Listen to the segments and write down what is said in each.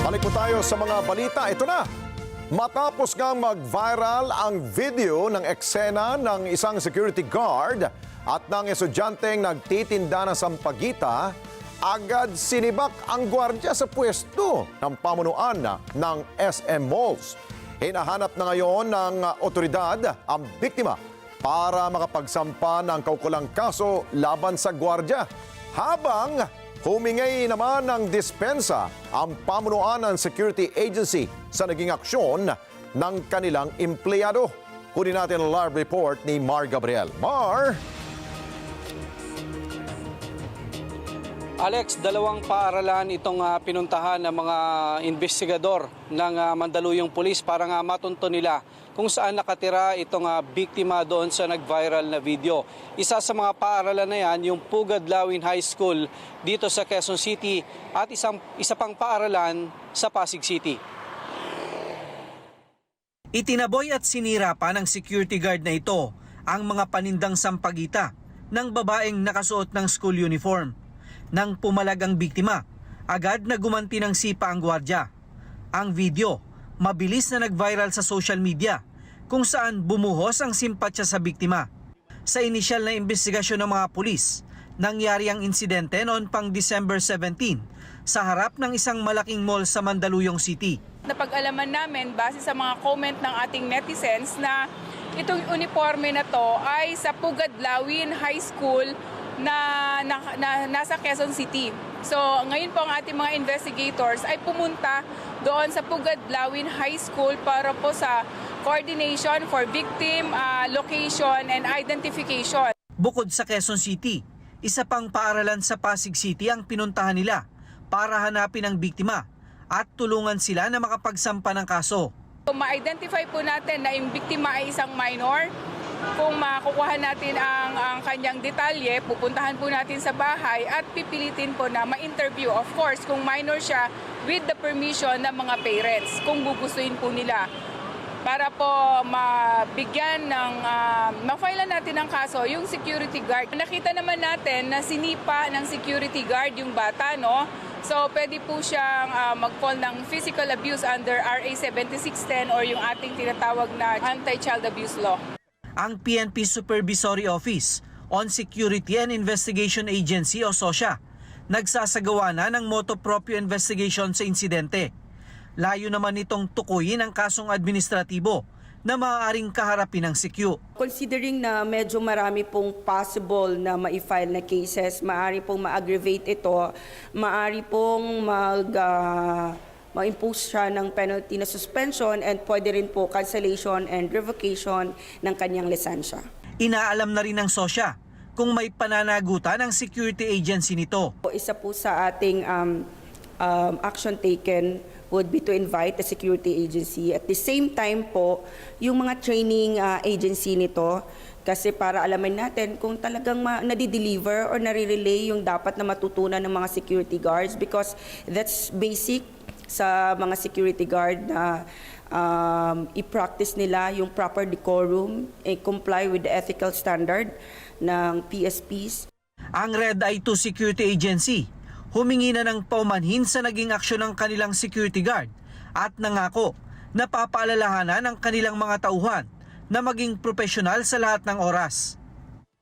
Balik po tayo sa mga balita. Ito na. Matapos nga mag-viral ang video ng eksena ng isang security guard at ng estudyanteng nagtitinda ng sampagita, agad sinibak ang gwardya sa pwesto ng pamunuan ng SM Malls. Hinahanap na ngayon ng otoridad ang biktima para makapagsampa ng kaukulang kaso laban sa gwardya. Habang humingay naman ng dispensa ang pamunuan ng security agency sa naging aksyon ng kanilang empleyado. Kunin natin ang live report ni Mar Gabriel. Mar! Alex, dalawang paaralan itong pinuntahan ng mga investigador ng Mandaluyong Police para nga matunto nila kung saan nakatira itong biktima doon sa nag-viral na video. Isa sa mga paaralan na yan, yung Pugad Lawin High School dito sa Quezon City at isa pang paaralan sa Pasig City. Itinaboy at sinira pa ng security guard na ito ang mga panindang sampagita ng babaeng nakasuot ng school uniform. Nang pumalag ang biktima, agad na gumanti ng sipa ang gwardya. Ang video, mabilis na nag-viral sa social media kung saan bumuhos ang simpatya sa biktima. Sa inisyal na investigasyon ng mga pulis, nangyari ang insidente noon pang December 17 sa harap ng isang malaking mall sa Mandaluyong City. Napag-alaman namin base sa mga comment ng ating netizens na itong uniforme na to ay sa Pugad Lawin High School na nasa Quezon City. So ngayon po ang ating mga investigators ay pumunta doon sa Pugad Lawin High School para po sa coordination for victim, location and identification. Bukod sa Quezon City, isa pang paaralan sa Pasig City ang pinuntahan nila para hanapin ang biktima at tulungan sila na makapagsampa ng kaso. Ma-identify po natin na yung biktima ay isang minor. Kung makukuha natin ang kanyang detalye, pupuntahan po natin sa bahay at pipilitin po na ma-interview. Of course, kung minor siya, with the permission ng mga parents, kung gugustuhin po nila. Para po mabigyan ng, ma-file natin ang kaso, yung security guard. Nakita naman natin na sinipa ng security guard yung bata, no? So, pwede po siyang mag-fall ng physical abuse under RA 7610 or yung ating tinatawag na Anti-Child Abuse Law. Ang PNP Supervisory Office on Security and Investigation Agency o SOSIA nagsasagawa na ng motu proprio investigation sa insidente. Layo naman nitong tukuyin ang kasong administratibo na maaaring kaharapin ng CQ. Considering na medyo marami pong possible na ma-file na cases, maaari pong ma-aggravate ito, maaari pong ma-impose siya ng penalty na suspension and pwede rin po cancellation and revocation ng kanyang lisensya. Inaalam na rin ng SOSIA kung may pananagutan ng security agency nito. Isa po sa ating action taken would be to invite the security agency. At the same time po, yung mga training agency nito, kasi para alamin natin kung talagang nadi-deliver or nare-relay yung dapat na matutunan ng mga security guards because that's basic sa mga security guard na i-practice nila yung proper decorum, comply with the ethical standard ng PSPs. Ang Red Eye 2 Security Agency humingi na ng paumanhin sa naging aksyon ng kanilang security guard at nangako na papaalalahanan ang kanilang mga tauhan na maging profesional sa lahat ng oras.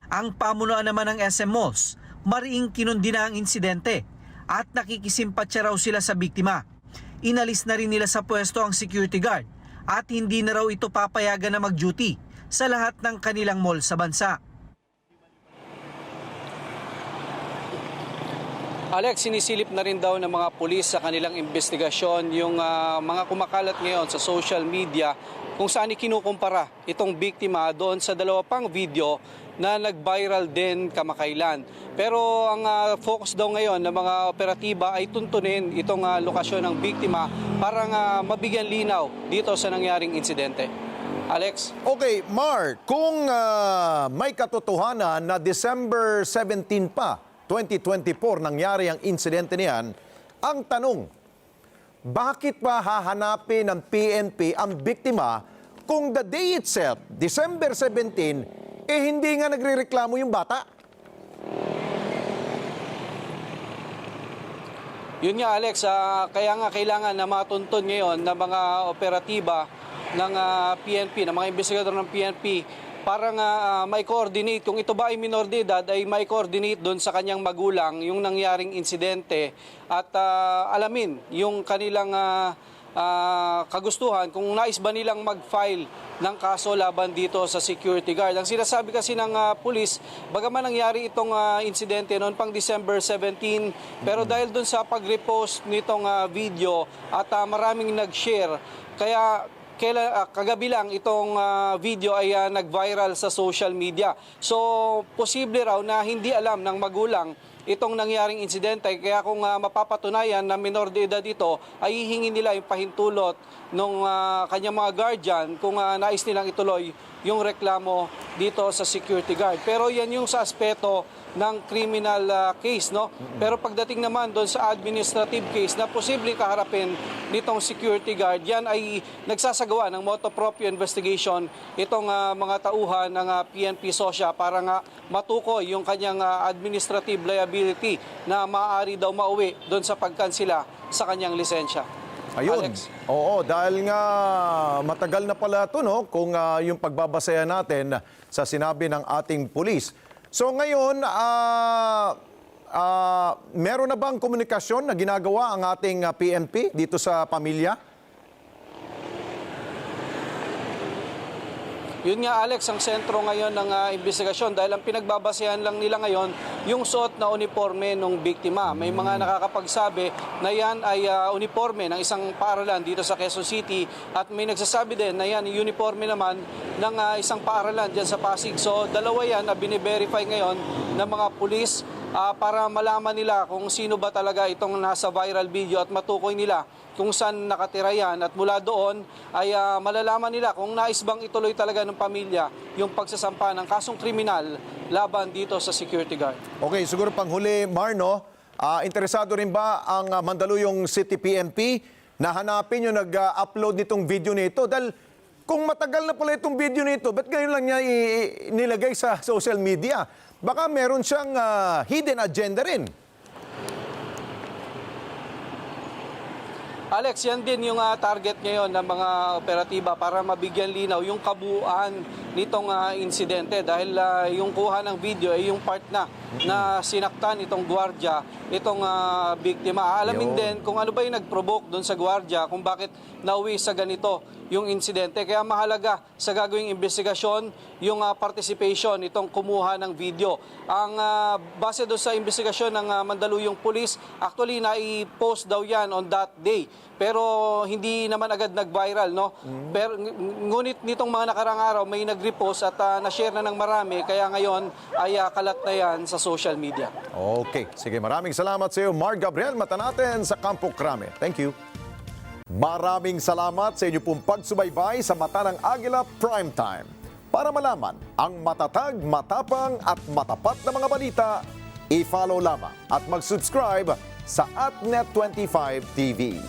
Ang pamunuan naman ng SM Malls, mariing kinundina ang insidente at nakikisimpatya raw sila sa biktima. Inalis na rin nila sa pwesto ang security guard at hindi na raw ito papayagan na mag-duty sa lahat ng kanilang mall sa bansa. Alex, sinisilip na rin daw ng mga pulis sa kanilang investigasyon yung mga kumakalat ngayon sa social media kung saan ikinukumpara itong biktima doon sa dalawa pang video na nag-viral din kamakailan. Pero ang focus daw ngayon ng mga operatiba ay tuntunin itong lokasyon ng biktima para mabigyan linaw dito sa nangyaring insidente. Alex? Okay, Mar, kung may katotohanan na December 17 pa, 2024 nangyari ang insidente niyan, ang tanong, bakit pa hahanapin ng PNP ang biktima kung the day itself, December 17, hindi nga nagrereklamo yung bata? Yun nga Alex, kaya nga kailangan na matuntun ngayon ng mga operatiba ng PNP, ng mga investigador ng PNP para nga may-coordinate. Kung ito ba ay minor de edad, ay may-coordinate doon sa kanyang magulang yung nangyaring insidente at alamin yung kanilang kagustuhan kung nais ba nilang mag-file ng kaso laban dito sa security guard. Ang sinasabi kasi ng pulis, bagaman nangyari itong insidente noon pang December 17, pero dahil doon sa pag-repost nitong video at maraming nag-share, kaya kagabi lang itong video ay nag-viral sa social media. So, posible raw na hindi alam ng magulang itong nangyaring insidente. Kaya kung mapapatunayan na minor de edad ito, ay hihingi nila yung pahintulot ng kanyang mga guardian kung nais nilang ituloy yung reklamo dito sa security guard. Pero yan yung sa aspeto ng criminal case, no? Pero pagdating naman doon sa administrative case na posibleng kaharapin nitong security guard, yan ay nagsasagawa ng motu proprio investigation itong mga tauhan ng PNP SOSYA para nga matukoy yung kanyang administrative liability na maaari daw mauwi doon sa pagkansila sa kanyang lisensya. Ayun. Alex. Oo, dahil nga matagal na pala ito, no? Kung yung pagbabasehan natin sa sinabi ng ating pulis. So ngayon, meron na bang komunikasyon na ginagawa ang ating PNP dito sa pamilya? Yun nga Alex, ang sentro ngayon ng investigasyon dahil ang pinagbabasehan lang nila ngayon yung suot na uniforme ng biktima. May mga nakakapagsabi na yan ay uniforme ng isang paaralan dito sa Quezon City at may nagsasabi din na yan uniforme naman ng isang paaralan dyan sa Pasig. So dalawa yan na bine-verify ngayon ng mga pulis para malaman nila kung sino ba talaga itong nasa viral video at matukoy nila kung saan nakatira yan at mula doon ay malalaman nila kung nais bang ituloy talaga ng pamilya yung pagsasampa ng kasong kriminal laban dito sa security guard. Okay, siguro panghuli, Marno, interesado rin ba ang Mandaluyong City PNP na hanapin yung nag-upload nitong video nito? Dahil kung matagal na pala itong video nito, ba't ngayon lang niya nilagay sa social media? Baka meron siyang hidden agenda rin. Alex, yan din yung target ngayon ng mga operatiba para mabigyan linaw yung kabuuan nitong insidente dahil yung kuha ng video ay yung part na sinaktan itong gwardiya, itong biktima. Alamin din kung ano ba yung nag-provoke doon sa gwardiya, kung bakit nauwi sa ganito yung insidente. Kaya mahalaga sa gagawing investigasyon yung participation itong kumuha ng video. Ang base doon sa investigasyon ng Mandaluyong Police, actually na-post daw yan on that day. Pero hindi naman agad nag-viral, no? Pero ngunit nitong mga nakarang araw may nag-repost at na-share na ng marami, kaya ngayon ay kalat na yan sa social media. Okay, sige, maraming salamat sa iyo, Mark Gabriel. Mata natin sa Campo Crame. Thank you. Maraming salamat sa inyo pong pagsubaybay sa Mata ng Agila Primetime. Para malaman ang matatag, matapang at matapat na mga balita, i-follow lamang at mag-subscribe sa @Net25 TV.